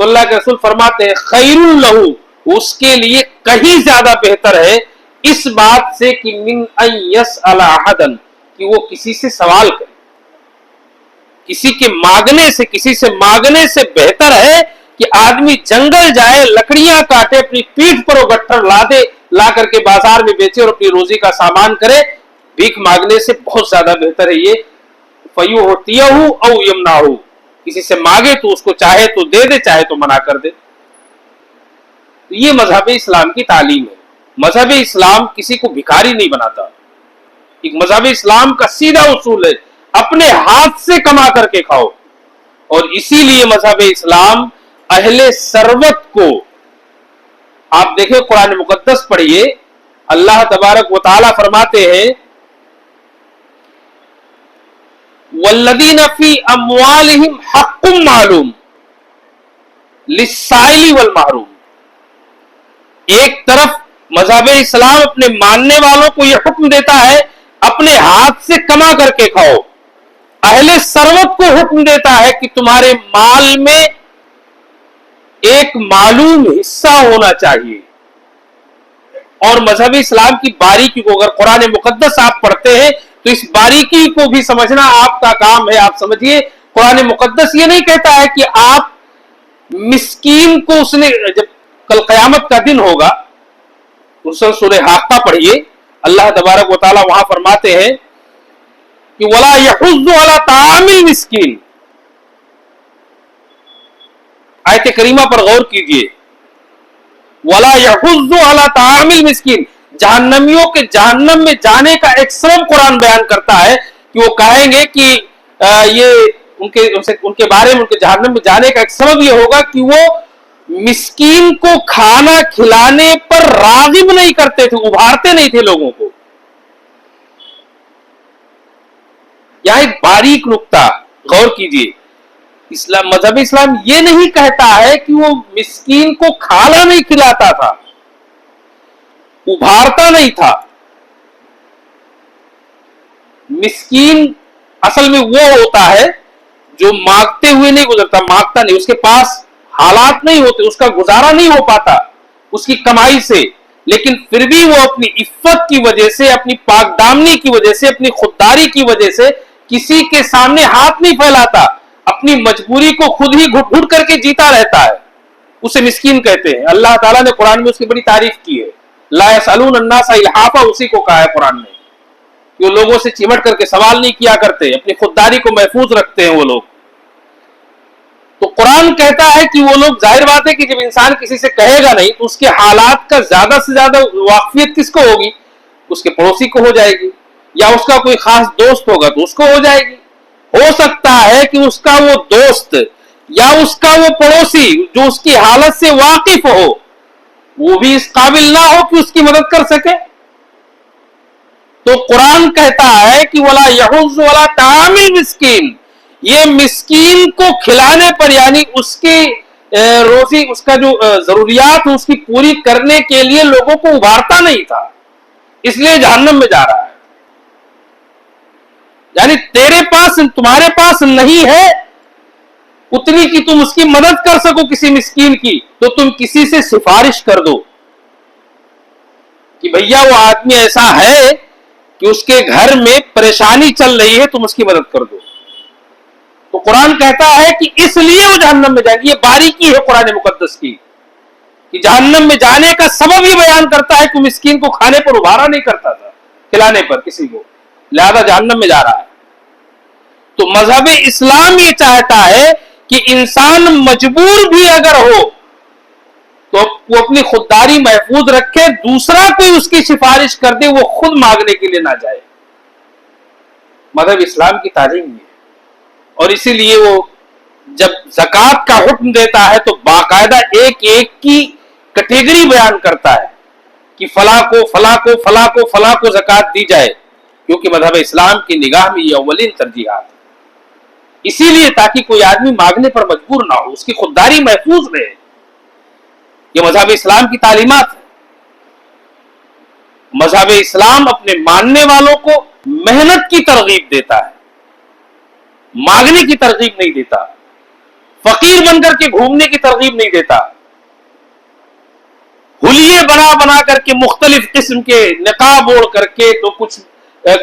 تو اللہ کے رسول فرماتے ہیں خیر لہو، اس کے لیے کہیں زیادہ بہتر ہے اس بات سے کہ من ان یسأل احدا، کہ وہ کسی سے سوال کرے. کسی کے مانگنے سے، کسی سے مانگنے سے بہتر ہے کہ آدمی جنگل جائے، لکڑیاں کاٹے، اپنی پیٹھ پر وہ گٹھر لا دے، لا کر کے بازار میں بیچے اور اپنی روزی کا سامان کرے. بھیک مانگنے سے بہت زیادہ بہتر ہے یہ. فَيُعْطِيَهُ أَوْ يَمْنَعُهُ، کسی سے مانگے تو اس کو چاہے تو دے دے، چاہے تو منع کر دے. تو یہ مذہب اسلام کی تعلیم ہے. مذہب اسلام کسی کو بھکاری نہیں بناتا. ایک مذہب اسلام کا سیدھا اصول ہے اپنے ہاتھ سے کما کر کے کھاؤ. اور اسی لیے مذہب اسلام اہل ثروت کو، آپ دیکھیں قرآن مقدس پڑھیے، اللہ تبارک و تعالی فرماتے ہیں والذین فی اموالہم حق معلوم للسائل والمحروم. ایک طرف مذہب اسلام اپنے ماننے والوں کو یہ حکم دیتا ہے اپنے ہاتھ سے کما کر کے کھاؤ. اہل ثروت کو حکم دیتا ہے کہ تمہارے مال میں ایک معلوم حصہ ہونا چاہیے. اور مذہب اسلام کی باریکی کو اگر قرآن مقدس آپ پڑھتے ہیں تو اس باریکی کو بھی سمجھنا آپ کا کام ہے. آپ سمجھیے قرآن مقدس یہ نہیں کہتا ہے کہ آپ مسکین کو، اس نے جب کل قیامت کا دن ہوگا، سورہ حاقہ پڑھیے، اللہ تبارک و تعالی وہاں فرماتے ہیں کہ وَلَا يَحُضُّ عَلَى طَعَامِ الْمِسْكِينِ. آیت کریمہ پر غور کیجئے. وَلَا يَحُضُّ عَلَى طَعَامِ الْمِسْكِينِ. جہنمیوں کے جہنم میں جانے کا ایک سبب قرآن بیان کرتا ہے کہ وہ کہیں گے کہ یہ ان کے بارے میں، ان کے جہنم میں جانے کا ایک سبب یہ ہوگا کہ وہ مسکین کو کھانا کھلانے پر راغب نہیں کرتے تھے، ابھارتے نہیں تھے لوگوں کو. یہاں ایک باریک نقطہ غور کیجئے. اسلام، مذہب اسلام یہ نہیں کہتا ہے کہ وہ مسکین کو کھانا نہیں کھلاتا تھا، ابھارتا نہیں تھا. مسکین اصل میں وہ ہوتا ہے جو مانگتے ہوئے نہیں گزرتا، مانگتا نہیں، اس کے پاس حالات نہیں ہوتے، اس کا گزارا نہیں ہو پاتا اس کی کمائی سے، لیکن پھر بھی وہ اپنی عفت کی وجہ سے، اپنی پاک دامنی کی وجہ سے، اپنی خودداری کی وجہ سے کسی کے سامنے ہاتھ نہیں پھیلاتا، اپنی مجبوری کو خود ہی گھٹ گھٹ کر کے جیتا رہتا ہے. اسے مسکین کہتے ہیں. اللہ تعالیٰ نے قرآن میں اس کی بڑی تعریف کی ہے. لا يسألون الناس الحافا، اسی کو کہا ہے قرآن نے کہ وہ لوگوں سے چمٹ کر کے سوال نہیں کیا کرتے، اپنی خودداری کو محفوظ رکھتے ہیں وہ لوگ. تو قرآن کہتا ہے کہ وہ لوگ، ظاہر بات ہے کہ جب انسان کسی سے کہے گا نہیں تو اس کے حالات کا زیادہ سے زیادہ واقفیت کس کو ہوگی؟ اس کے پڑوسی کو ہو جائے گی، یا اس کا کوئی خاص دوست ہوگا تو اس کو ہو جائے گی. ہو سکتا ہے کہ اس کا وہ دوست یا اس کا وہ پڑوسی جو اس کی حالت سے واقف ہو، وہ بھی اس قابل نہ ہو کہ اس کی مدد کر سکے. تو قرآن کہتا ہے کہ وَلَا يَحُضُّ عَلَى طَعَامِ الْمِسْكِينِ، یہ مسکین کو کھلانے پر، یعنی اس کی روزی، اس کا جو ضروریات اس کی پوری کرنے کے لیے لوگوں کو ابھارتا نہیں تھا، اس لیے جہنم میں جا رہا ہے. یعنی تیرے پاس، تمہارے پاس نہیں ہے اتنی کہ تم اس کی مدد کر سکو کسی مسکین کی، تو تم کسی سے سفارش کر دو کہ بھیا وہ آدمی ایسا ہے کہ اس کے گھر میں پریشانی چل رہی ہے، تم اس کی مدد کر دو. تو قرآن کہتا ہے کہ اس لیے وہ جہنم میں جائیں گے. یہ باریکی ہے قرآن مقدس کی کہ جہنم میں جانے کا سبب یہ بیان کرتا ہے کہ مسکین کو کھانے پر ابھارا نہیں کرتا تھا، کھلانے پر کسی کو، لہذا جہنم میں جا رہا ہے. تو مذہب اسلام یہ چاہتا ہے کہ انسان مجبور بھی اگر ہو تو وہ اپنی خودداری محفوظ رکھے، دوسرا کوئی اس کی سفارش کر دے وہ خود مانگنے کے لیے نہ جائے. مذہب اسلام کی تعلیم یہ ہے. اور اسی لیے وہ جب زکوٰۃ کا حکم دیتا ہے تو باقاعدہ ایک ایک کی کیٹیگری بیان کرتا ہے کہ فلاں کو فلاں کو فلاں کو فلاں کو زکوٰۃ دی جائے، کیونکہ مذہب اسلام کی نگاہ میں یہ اولین ترجیحات ہے. اسی لیے تاکہ کوئی آدمی مانگنے پر مجبور نہ ہو، اس کی خودداری محفوظ رہے. یہ مذہب اسلام کی تعلیمات ہے. مذہب اسلام اپنے ماننے والوں کو محنت کی ترغیب دیتا ہے، مانگنے کی ترغیب نہیں دیتا. فقیر بن کر کے گھومنے کی ترغیب نہیں دیتا، حلیے بنا بنا کر کے مختلف قسم کے نقاب اوڑھ کر کے تو کچھ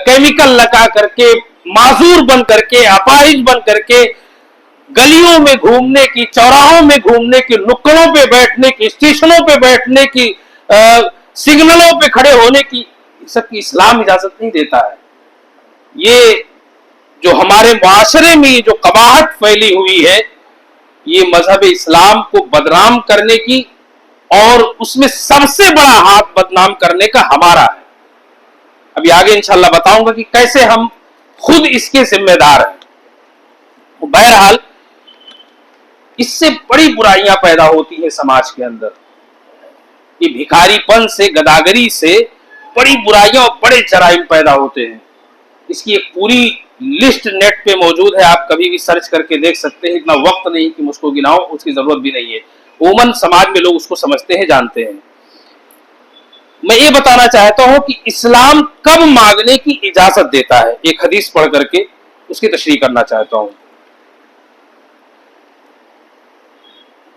کیمیکل لگا کر کے معذور بن کر کے اپاہج بن کر کے گلیوں میں گھومنے کی، چوراہوں میں گھومنے کی، نکڑوں پہ بیٹھنے کی، اسٹیشنوں پہ بیٹھنے کی، سگنلوں پہ کھڑے ہونے کی، سب کی اسلام اجازت نہیں دیتا ہے۔ یہ جو ہمارے معاشرے میں جو قباحت پھیلی ہوئی ہے، یہ مذہب اسلام کو بدنام کرنے کی، اور اس میں سب سے بڑا ہاتھ بدنام کرنے کا ہمارا ہے۔ ابھی آگے انشاءاللہ بتاؤں گا کہ کیسے ہم خود اس کے ذمہ دار ہیں۔ بہرحال اس سے بڑی برائیاں پیدا ہوتی ہیں سماج کے اندر، یہ بھکاری پن سے، گداگری سے بڑی برائیاں اور بڑے جرائم پیدا ہوتے ہیں۔ اس کی ایک پوری لسٹ نیٹ پہ موجود ہے، آپ کبھی بھی سرچ کر کے دیکھ سکتے ہیں، اتنا وقت نہیں کہ مجھ کو گناؤں، اس کی ضرورت بھی نہیں ہے، عموماً سماج میں لوگ اس کو سمجھتے ہیں، جانتے ہیں۔ میں یہ بتانا چاہتا ہوں کہ اسلام کب مانگنے کی اجازت دیتا ہے، ایک حدیث پڑھ کر کے اس کی تشریح کرنا چاہتا ہوں۔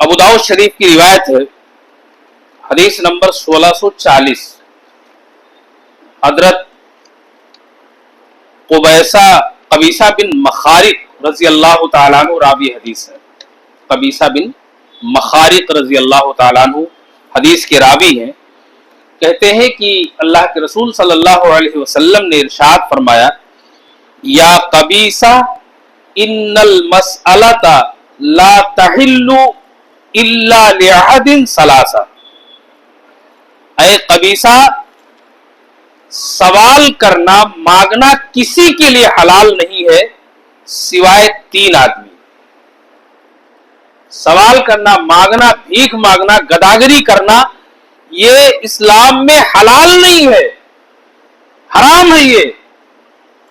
ابو داؤد شریف کی روایت ہے، حدیث نمبر 1640، حضرت قبیصہ بن مخارق رضی اللہ تعالیٰ عنہ راوی حدیث ہے۔ قبیصہ بن مخارق رضی اللہ تعالیٰ عنہ حدیث کے راوی ہیں، کہتے ہیں کہ اللہ کے رسول صلی اللہ علیہ وسلم نے ارشاد فرمایا، یا قبیصہ ان المسألۃ لا تحل الا لعہد ثلاثہ، اے قبیصہ سوال کرنا، مانگنا کسی کے لیے حلال نہیں ہے سوائے تین آدمی۔ سوال کرنا، مانگنا، بھیک مانگنا، گداگری کرنا، یہ اسلام میں حلال نہیں ہے، حرام ہے یہ،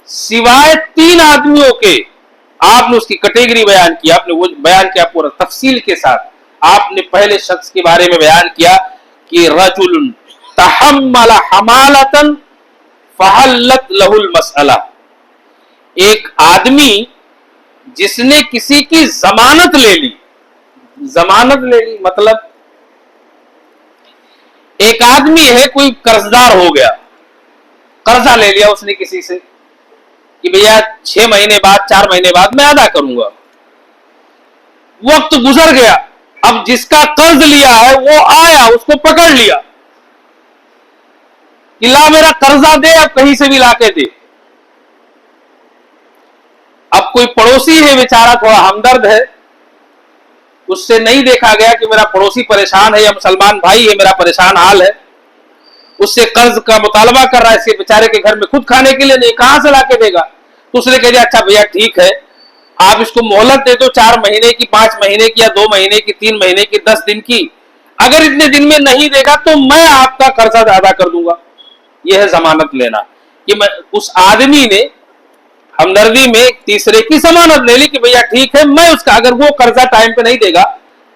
سوائے تین آدمیوں کے۔ آپ نے اس کی کیٹیگری بیان کی، آپ نے وہ بیان کیا پورا تفصیل کے ساتھ۔ آپ نے پہلے شخص کے بارے میں بیان کیا کہ رجل تحمل حمالۃ فحلت لہ المسئلہ، ایک آدمی جس نے کسی کی ضمانت لے لی۔ ضمانت لے لی مطلب ایک آدمی ہے، کوئی قرضدار ہو گیا، قرضہ لے لیا اس نے کسی سے کہ بھیا 6 مہینے بعد، 4 مہینے بعد میں ادا کروں گا۔ وقت گزر گیا، اب جس کا قرض لیا ہے وہ آیا، اس کو پکڑ لیا کہ لا میرا قرضہ دے، اب کہیں سے بھی لا کے دے۔ اب کوئی پڑوسی ہے بیچارہ، تھوڑا ہمدرد ہے، اس سے نہیں دیکھا گیا کہ میرا پڑوسی پریشان ہے یا مسلمان بھائی ہے، میرا پریشان حال ہے، اس سے قرض کا مطالبہ کر رہا ہے، اس کے بیچارے کے گھر میں خود کھانے کے لیے نہیں، کہاں سے لا کے دے گا؟ تو اس نے کہہ دیا اچھا بھیا ٹھیک ہے، آپ اس کو مہلت دے دو 4 مہینے کی، 5 مہینے کی، یا 2 مہینے کی، 3 مہینے کی، 10 دن کی، اگر اتنے دن میں نہیں دے گا تو میں آپ کا قرضہ ادا کر دوں گا۔ یہ ہے ضمانت لینا، کہ میں اس آدمی نے ہمدردی میں تیسرے کی ضمانت لے لی کہ بھیا ٹھیک ہے، میں اس کا، اگر وہ قرضہ ٹائم پہ نہیں دے گا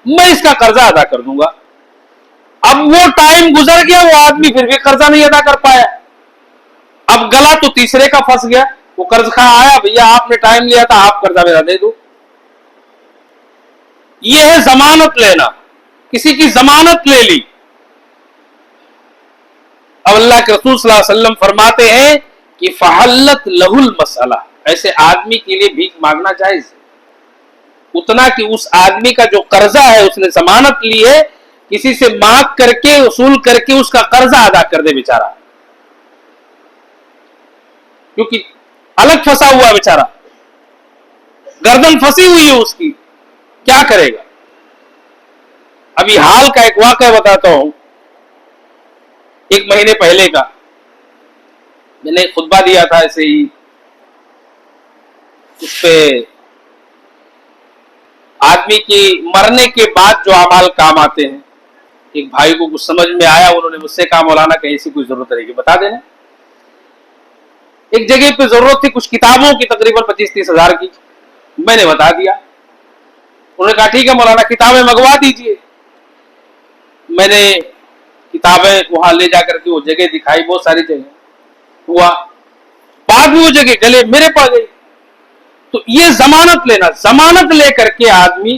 میں اس کا قرضہ ادا کر دوں گا۔ اب وہ ٹائم گزر گیا، وہ آدمی پھر بھی قرضہ نہیں ادا کر پایا، اب گلا تو تیسرے کا پھنس گیا، وہ قرض خواہ آیا، بھیا آپ نے ٹائم لیا تھا، آپ قرضہ میرا دے دو۔ یہ ہے ضمانت لینا، کسی کی ضمانت لے لی۔ اب اللہ کے رسول صلی اللہ علیہ وسلم فرماتے ہیں کہ فحلت لہ المسئلہ، ایسے آدمی کے لیے بھیک مانگنا جائز ہے، اتنا کہ اس آدمی کا جو قرضہ ہے اس نے ضمانت لی ہے، کسی سے مانگ کر کے، وصول کر کے اس کا قرضہ ادا کر دے بیچارہ، کیونکہ الگ پھنسا ہوا بیچارہ، گردن پھنسی ہوئی ہے اس کی، کیا کرے گا؟ ابھی حال کا ایک واقعہ بتاتا ہوں، 1 مہینے پہلے کا، میں نے خطبہ دیا تھا ایسے ہی، اس پہ آدمی کی مرنے کے بعد جو اعمال کام آتے ہیں، ایک بھائی کو کچھ سمجھ میں آیا، انہوں نے مجھ سے کہا مولانا کہیں سے کوئی ضرورت رہے گی بتا دینا۔ ایک جگہ پہ ضرورت تھی کچھ کتابوں کی، تقریباً 25-30 ہزار کی، میں نے بتا دیا۔ انہوں نے کہا ٹھیک ہے مولانا کتابیں منگوا دیجئے۔ میں نے کتابیں وہاں لے جا کر کے وہ جگہ دکھائی، بہت ساری جگہ ہوا، بعد میں وہ جگہ گلے میرے پاس گئی۔ تو یہ ضمانت لینا، ضمانت لے کر کے آدمی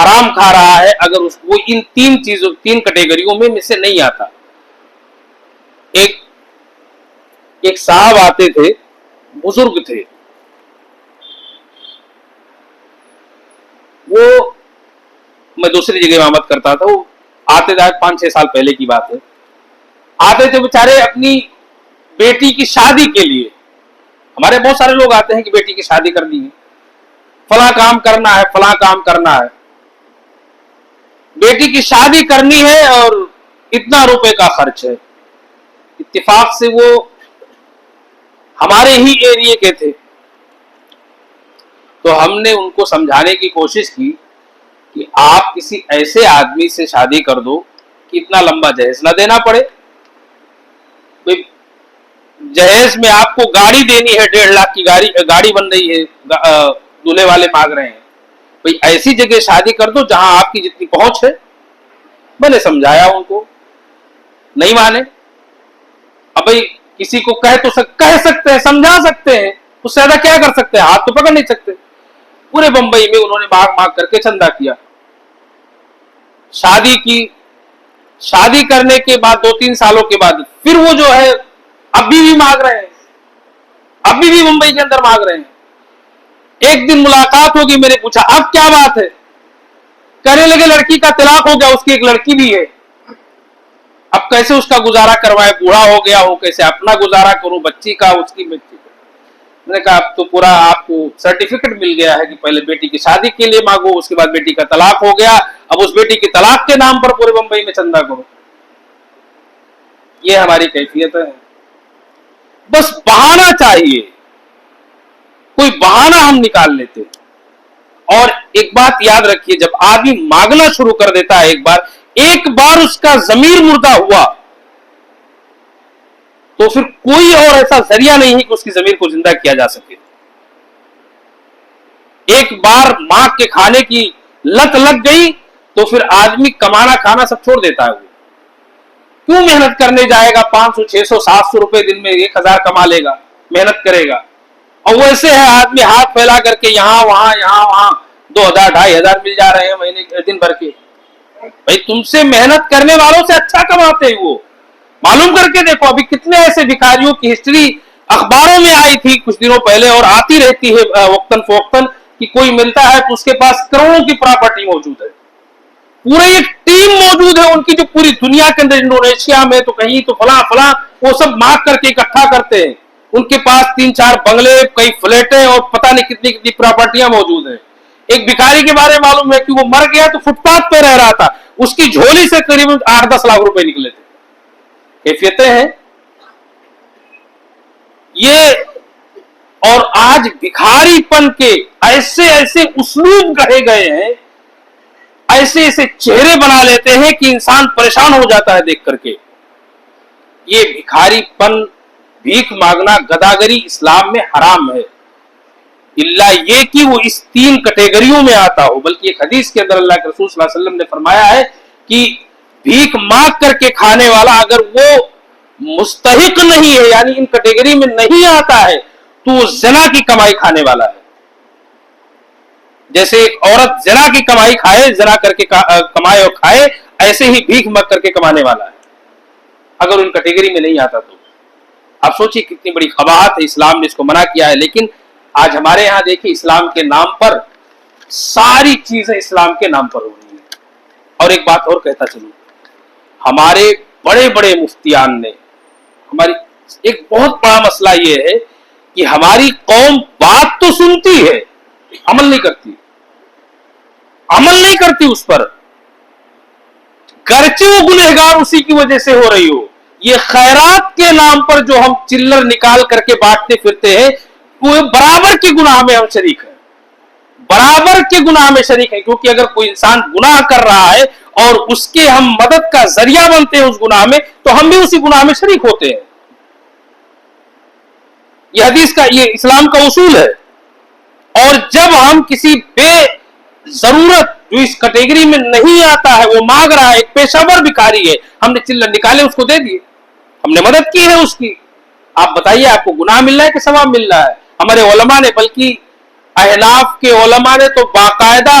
حرام کھا رہا ہے اگر اس کو ان تین کیٹیگریوں میں سے نہیں آتا. ایک صاحب آتے تھے, بزرگ تھے, وہ میں دوسری جگہ امامت کرتا تھا, وہ آتے تھے 5-6 سال پہلے کی بات ہے, آتے تھے بیچارے اپنی بیٹی کی شادی کے لیے. ہمارے بہت سارے لوگ آتے ہیں کہ بیٹی کی شادی کرنی ہے, فلاں کام کرنا ہے, فلاں کام کرنا ہے, بیٹی کی شادی کرنی ہے اور اتنا روپے کا خرچ ہے. اتفاق سے وہ ہمارے ہی ایریے کے تھے, تو ہم نے ان کو سمجھانے کی کوشش کی کہ آپ کسی ایسے آدمی سے شادی کر دو کہ اتنا لمبا جہیز نہ دینا پڑے. جہیز میں آپ کو گاڑی دینی ہے, 1.5 لاکھ کی گاڑی بن رہی ہے, دولہے والے مانگ رہے ہیں, بھئی ایسی جگہ شادی کر دو جہاں آپ کی جتنی پہنچ ہے. میں نے سمجھایا ان کو, نہیں مانے. اب بھئی کسی کو کہہ سکتے ہیں, سمجھا سکتے ہیں, اس سے زیادہ کیا کر سکتے ہیں, ہاتھ تو پکڑ نہیں سکتے. پورے بمبئی میں انہوں نے مانگ کر کے چندہ کیا, شادی کی. شادی کرنے کے بعد 2-3 سالوں کے بعد پھر وہ جو ہے ابھی بھی مانگ رہے ہیں, ابھی بھی ممبئی کے اندر مانگ رہے ہیں. ایک دن ملاقات ہوگی, میں نے پوچھا اب کیا بات ہے, کہنے لگے لڑکی کا طلاق ہو گیا, اس کی ایک لڑکی بھی ہے, اب کیسے اس کا گزارا کروائے, بوڑھا ہو گیا ہو, کیسے اپنا گزارا کروں, بچی کا, اس کی بچی کا. میں نے کہا اب تو پورا آپ کو سرٹیفکیٹ مل گیا ہے کہ پہلے بیٹی کی شادی کے لیے مانگو, اس کے بعد بیٹی کا طلاق ہو گیا, اب اس بیٹی کی طلاق کے نام پر پورے بمبئی میں چندہ کرو. یہ ہماری کیفیت ہے. بس بہانہ چاہیے, کوئی بہانہ ہم نکال لیتے. اور ایک بات یاد رکھیے, جب آدمی مانگنا شروع کر دیتا ہے ایک بار اس کا ضمیر مردہ ہوا تو پھر کوئی اور ایسا ذریعہ نہیں ہے کہ اس کی ضمیر کو زندہ کیا جا سکے. ایک بار مانگ کے کھانے کی لت لگ گئی تو پھر آدمی کمانا کھانا سب چھوڑ دیتا ہے. وہ کیوں محنت کرنے جائے گا, 500 600 700 روپے دن میں 1000 کما لے گا, محنت کرے گا. اور ویسے ہے آدمی ہاتھ پھیلا کر کے یہاں وہاں 2000 2500 مل جا رہے ہیں مہینے دن بھر کے. بھائی تم سے محنت کرنے والوں سے اچھا کماتے ہیں وہ. معلوم کر کے دیکھو, ابھی کتنے ایسے بھکاریوں کی ہسٹری اخباروں میں آئی تھی کچھ دنوں پہلے, اور آتی رہتی ہے وقتاً فوقتاً, کہ کوئی ملتا ہے تو اس کے پاس کروڑوں کی پراپرٹی موجود ہے, پورے ایک ٹیم موجود ہے ان کی جو پوری دنیا کے اندر, انڈونیشیا میں تو کہیں تو فلاں وہ سب مانگ کر کے اکٹھا کرتے ہیں. ان کے پاس 3-4 بنگلے, کئی فلیٹیں اور پتہ نہیں کتنی پراپرٹیاں موجود ہیں. ایک بھکاری کے بارے میں معلوم ہے کہ وہ مر گیا تو فٹ پاتھ پہ رہ رہا تھا, اس کی جھولی سے قریب 8-10 لاکھ روپے نکلے تھے. کیفیتیں ہیں یہ. اور آج بھکاری پن کے ایسے اسلوب کہے گئے ہیں, ایسے چہرے بنا لیتے ہیں کہ انسان پریشان ہو جاتا ہے دیکھ کر کے. یہ بھکاری پن, بھیک مانگنا, گداگری اسلام میں حرام ہے, الا یہ کہ وہ اس 3 کیٹیگریوں میں آتا ہو. بلکہ ایک حدیث کے اندر اللہ کے رسول صلی اللہ علیہ وسلم نے فرمایا ہے کہ بھیک مانگ کر کے کھانے والا اگر وہ مستحق نہیں ہے, یعنی ان کیٹیگری میں نہیں آتا ہے, تو وہ زنا کی کمائی کھانے والا ہے. جیسے ایک عورت زنا کی کمائی کھائے, زنا کر کے کمائے اور کھائے, ایسے ہی بھیک مانگ کر کے کمانے والا ہے اگر ان کیٹیگری میں نہیں آتا تو. آپ سوچئے کتنی بڑی قباحت ہے, اسلام نے اس کو منع کیا ہے. لیکن آج ہمارے یہاں دیکھیں, اسلام کے نام پر ساری چیزیں اسلام کے نام پر ہو رہی ہیں. اور ایک بات اور کہتا چلوں, ہمارے بڑے بڑے مفتیان نے, ہماری ایک بہت بڑا مسئلہ یہ ہے کہ ہماری قوم بات تو سنتی ہے, عمل نہیں کرتی اس پر, گرچہ وہ گنہگار اسی کی وجہ سے ہو رہی ہو. یہ خیرات کے نام پر جو ہم چلر نکال کر کے بانٹتے پھرتے ہیں, وہ برابر کے گناہ میں ہم شریک ہیں, برابر کے گناہ میں شریک ہیں. کیونکہ اگر کوئی انسان گناہ کر رہا ہے اور اس کے ہم مدد کا ذریعہ بنتے ہیں اس گناہ میں, تو ہم بھی اسی گناہ میں شریک ہوتے ہیں. یہ حدیث کا, یہ اسلام کا اصول ہے. اور جب ہم کسی بے ضرورت جو اس کیٹیگری میں نہیں آتا ہے, وہ مانگ رہا ہے, ایک پیشہ ور بھکاری ہے, ہم نے چلر نکالے اس کو دے دیے, ہم نے مدد کی ہے اس کی. آپ بتائیے آپ کو گناہ مل رہا ہے کہ ثواب مل رہا ہے؟ ہمارے علماء نے, بلکہ احناف کے علماء نے تو باقاعدہ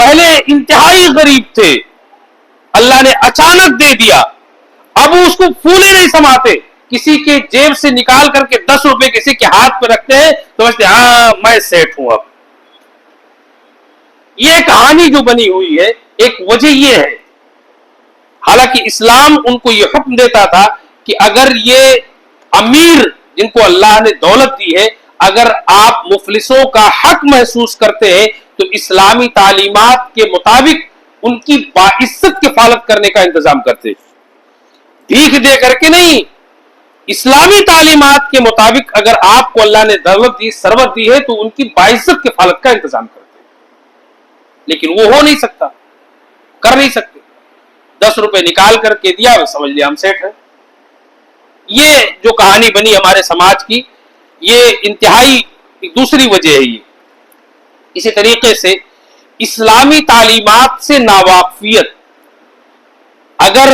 پہلے انتہائی غریب تھے، اللہ نے اچانک دے دیا، اب اس کو پھولے نہیں سماتے، کسی کے جیب سے نکال کر کے 10 روپے کسی کے ہاتھ پہ رکھتے ہیں تو سمجھتے ہیں ہاں میں سیٹ ہوں۔ اب یہ کہانی جو بنی ہوئی ہے ایک وجہ یہ ہے، حالانکہ اسلام ان کو یہ حکم دیتا تھا کہ اگر یہ امیر جن کو اللہ نے دولت دی ہے اگر آپ مفلسوں کا حق محسوس کرتے ہیں تو اسلامی تعلیمات کے مطابق ان کی باعزت کفالت کرنے کا انتظام کرتے، بھیک دے کر کے نہیں، اسلامی تعلیمات کے مطابق اگر آپ کو اللہ نے دولت دی، ثروت دی ہے تو ان کی باعزت کفالت کا انتظام کرتے، لیکن وہ ہو نہیں سکتا، کر نہیں سکتے، 10 روپے نکال کر کے دیا سمجھ لیا ہم سیٹ ہے۔ یہ جو کہانی بنی ہمارے سماج کی، یہ انتہائی دوسری وجہ ہے۔ یہ اسی طریقے سے اسلامی تعلیمات سے ناواقفیت، اگر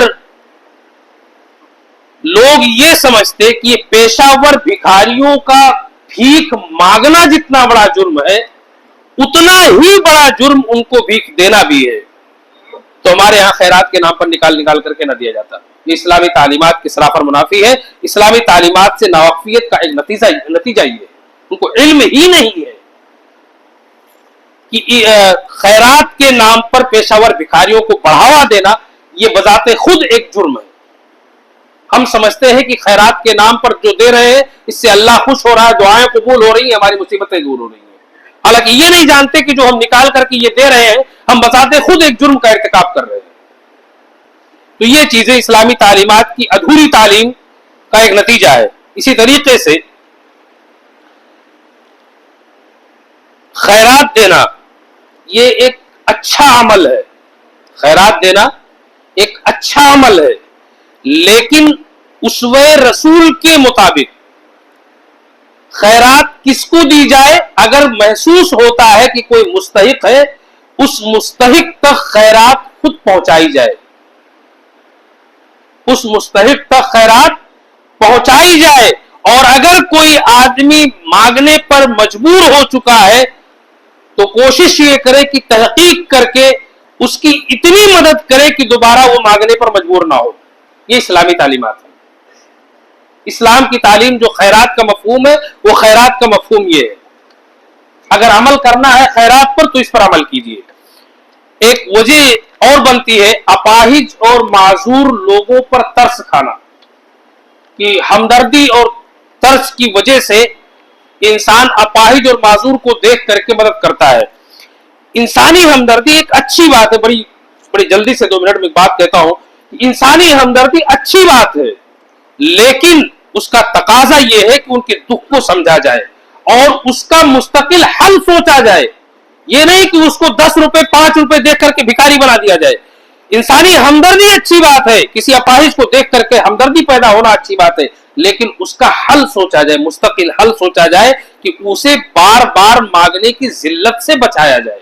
لوگ یہ سمجھتے کہ یہ پیشہ ور بھکاریوں کا بھیک مانگنا جتنا بڑا جرم ہے اتنا ہی بڑا جرم ان کو بھیک دینا بھی ہے، تو ہمارے ہاں خیرات کے نام پر نکال کر کے نہ دیا جاتا۔ یہ اسلامی تعلیمات کے سرافر منافی ہے، اسلامی تعلیمات سے ناواقفیت کا ایک نتیجہ یہ ہے، ان کو علم ہی نہیں ہے کہ خیرات کے نام پر پیشہ ور بھکاریوں کو بڑھاوا دینا یہ بذات خود ایک جرم ہے۔ ہم سمجھتے ہیں کہ خیرات کے نام پر جو دے رہے ہیں اس سے اللہ خوش ہو رہا ہے، دعائیں قبول ہو رہی ہیں، ہماری مصیبتیں دور ہو رہی ہیں، حالانکہ یہ نہیں جانتے کہ جو ہم نکال کر کے یہ دے رہے ہیں ہم بذات خود ایک جرم کا ارتکاب کر رہے ہیں۔ تو یہ چیزیں اسلامی تعلیمات کی ادھوری تعلیم کا ایک نتیجہ ہے۔ اسی طریقے سے خیرات دینا یہ ایک اچھا عمل ہے، خیرات دینا ایک اچھا عمل ہے، لیکن اسوہ رسول کے مطابق خیرات کس کو دی جائے؟ اگر محسوس ہوتا ہے کہ کوئی مستحق ہے اس مستحق تک خیرات خود پہنچائی جائے، اس مستحق تک خیرات پہنچائی جائے، اور اگر کوئی آدمی مانگنے پر مجبور ہو چکا ہے تو کوشش یہ کرے کہ تحقیق کر کے اس کی اتنی مدد کرے کہ دوبارہ وہ مانگنے پر مجبور نہ ہو۔ یہ اسلامی تعلیمات ہے۔ اسلام کی تعلیم جو خیرات کا مفہوم ہے وہ خیرات کا مفہوم یہ ہے، اگر عمل کرنا ہے خیرات پر تو اس پر عمل کیجیے۔ ایک وجہ اور بنتی ہے اپاہج اور معذور لوگوں پر ترس کھانا، کہ ہمدردی اور ترس کی وجہ سے انسان اپاہج اور معذور کو دیکھ کر کے مدد کرتا ہے۔ انسانی ہمدردی ایک اچھی بات ہے، بڑی جلدی سے 2 منٹ میں ایک بات کہتا ہوں، انسانی ہمدردی اچھی بات ہے، لیکن اس کا تقاضا یہ ہے کہ ان کے دکھ کو سمجھا جائے اور اس کا مستقل حل سوچا جائے، یہ نہیں کہ اس کو 10 روپے 5 روپے دیکھ کر کے بھکاری بنا دیا جائے۔ انسانی ہمدردی اچھی بات ہے، کسی اپاہج کو دیکھ کر کے ہمدردی پیدا ہونا اچھی بات ہے، لیکن اس کا حل سوچا جائے، مستقل حل سوچا جائے کہ اسے بار بار مانگنے کی ذلت سے بچایا جائے،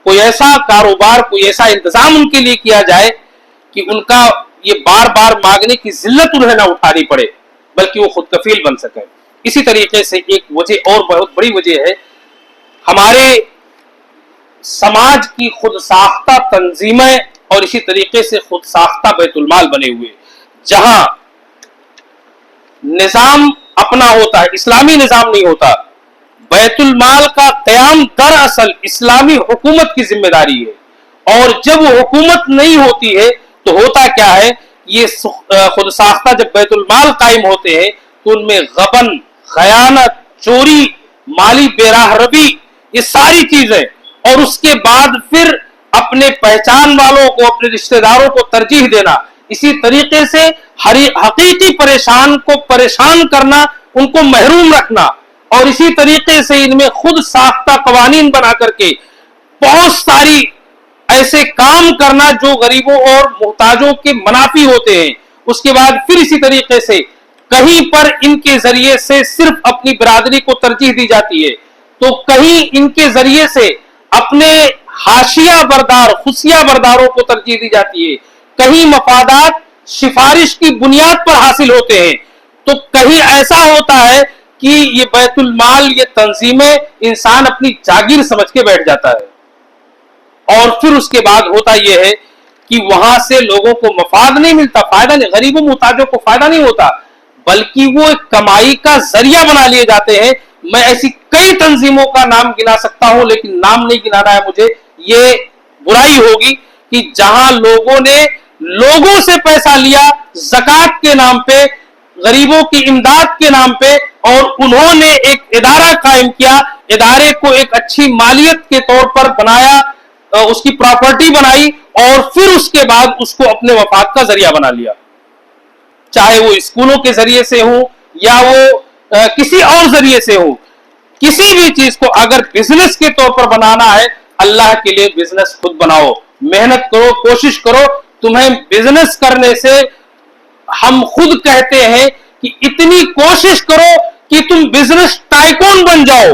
کوئی ایسا کاروبار، کوئی ایسا انتظام ان کے لیے کیا جائے کہ ان کا یہ بار بار مانگنے کی ذلت انہیں نہ اٹھانی پڑے بلکہ وہ خود کفیل بن سکے۔ اسی طریقے سے ایک وجہ اور بہت بڑی وجہ ہے، ہمارے سماج کی خود ساختہ تنظیمیں اور اسی طریقے سے خود ساختہ بیت المال بنے ہوئے، جہاں نظام اپنا ہوتا ہے، اسلامی نظام نہیں ہوتا۔ بیت المال کا قیام دراصل اسلامی حکومت کی ذمہ داری ہے، اور جب وہ حکومت نہیں ہوتی ہے تو ہوتا کیا ہے، یہ خود ساختہ جب بیت المال قائم ہوتے ہیں تو ان میں غبن، خیانت، چوری، مالی براہ روی، یہ ساری چیزیں، اور اس کے بعد پھر اپنے پہچان والوں کو، اپنے رشتہ داروں کو ترجیح دینا، اسی طریقے سے حقیقی پریشان کو پریشان کرنا، ان کو محروم رکھنا، اور اسی طریقے سے ان میں خود ساختہ قوانین بنا کر کے بہت ساری ایسے کام کرنا جو غریبوں اور محتاجوں کے منافی ہوتے ہیں۔ اس کے بعد پھر اسی طریقے سے کہیں پر ان کے ذریعے سے صرف اپنی برادری کو ترجیح دی جاتی ہے، تو کہیں ان کے ذریعے سے اپنے حاشیہ بردار، خفیہ برداروں کو ترجیح دی جاتی ہے، کہیں مفادات سفارش کی بنیاد پر حاصل ہوتے ہیں، تو کہیں ایسا ہوتا ہے کہ یہ بیت المال، یہ تنظیمیں انسان اپنی جاگیر سمجھ کے بیٹھ جاتا ہے۔ اور پھر اس کے بعد ہوتا یہ ہے کہ وہاں سے لوگوں کو مفاد نہیں ملتا، فائدہ نہیں، غریبوں محتاجوں کو فائدہ نہیں ہوتا، بلکہ وہ ایک کمائی کا ذریعہ بنا لیے جاتے ہیں۔ میں ایسی کئی تنظیموں کا نام گنا سکتا ہوں، لیکن نام نہیں گنانا ہے مجھے، یہ برائی ہوگی کہ جہاں لوگوں نے لوگوں سے پیسہ لیا زکوٰۃ کے نام پہ، غریبوں کی امداد کے نام پہ، اور انہوں نے ایک ادارہ قائم کیا، ادارے کو ایک اچھی مالیت کے طور پر بنایا، اس کی پراپرٹی بنائی، اور پھر اس کے بعد اس کو اپنے مفاد کا ذریعہ بنا لیا، چاہے وہ اسکولوں کے ذریعے سے ہو یا وہ کسی اور ذریعے سے ہو۔ کسی بھی چیز کو اگر بزنس کے طور پر بنانا ہے، اللہ کے لیے بزنس خود بناؤ، محنت کرو، کوشش کرو۔ تمہیں بزنس کرنے سے ہم خود کہتے ہیں کہ اتنی کوشش کرو کہ تم بزنس ٹائکون بن جاؤ،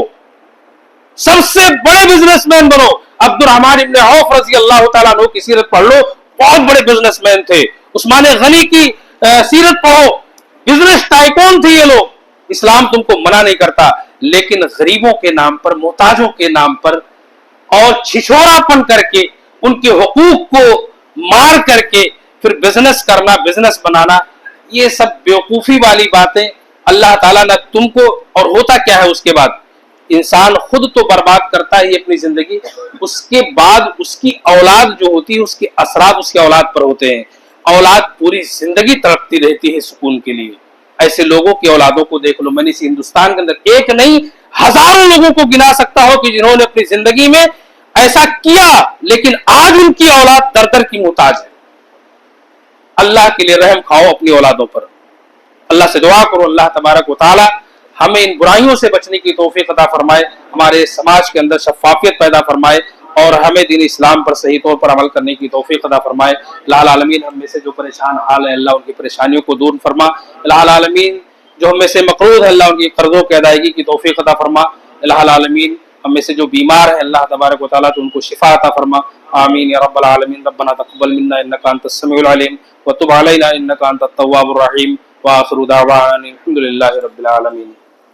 سب سے بڑے بزنس مین بنو۔ عبد الرحمن ابن عوف رضی اللہ تعالیٰ عنہ کی سیرت پڑھ لو، بہت بڑے بزنس مین تھے۔ عثمان غنی کی سیرت پڑھو، بزنس ٹائکون تھے یہ لوگ۔ اسلام تم کو منع نہیں کرتا، لیکن غریبوں کے نام پر، محتاجوں کے نام پر اور چھچھورا پن کر کے، ان کے حقوق کو مار کر کے پھر بزنس کرنا، بزنس بنانا، یہ سب بیوقوفی والی باتیں۔ اللہ تعالیٰ نے تم کو، اور ہوتا کیا ہے اس کے بعد، انسان خود تو برباد کرتا ہے اپنی زندگی، اس کے بعد اس کی اولاد جو ہوتی ہے، اس کے اثرات اس کی اولاد پر ہوتے ہیں۔ اولاد پوری زندگی تڑپتی رہتی ہے سکون کے لیے۔ ایسے لوگوں کی اولادوں کو دیکھ لو، میں نے اس ہندوستان کے اندر ایک نہیں ہزاروں لوگوں کو گنا سکتا ہوں کہ جنہوں نے اپنی زندگی میں ایسا کیا، لیکن آج ان کی اولاد در در کی محتاج ہے۔ اللہ کے لیے رحم کھاؤ اپنی اولادوں پر، اللہ سے دعا کرو اللہ تبارک و تعالی ہمیں ان برائیوں سے بچنے کی توفیق عطا فرمائے، ہمارے سماج کے اندر شفافیت پیدا فرمائے، اور ہمیں دین اسلام پر صحیح طور پر عمل کرنے کی توفیق عطا فرمائے۔ الہ العالمین ہم میں سے جو پریشان حال ہے اللہ ان کی پریشانیوں کو دور فرما۔ الہ العالمین جو ہم میں سے مقروض ہے اللہ ان کی قرضوں کی ادائیگی کی توفیق عطا فرما۔ الہ العالمین ہم میں سے جو بیمار ہیں اللہ تبارک و تعالیٰ تو ان کو شفا عطا فرما۔ آمین یا رب العالمین۔ ربنا تقبل منا انک انت السمیع العلیم وتب علینا انک انت التواب الرحیم، وآخر دعوانا الحمد للہ رب العالمین۔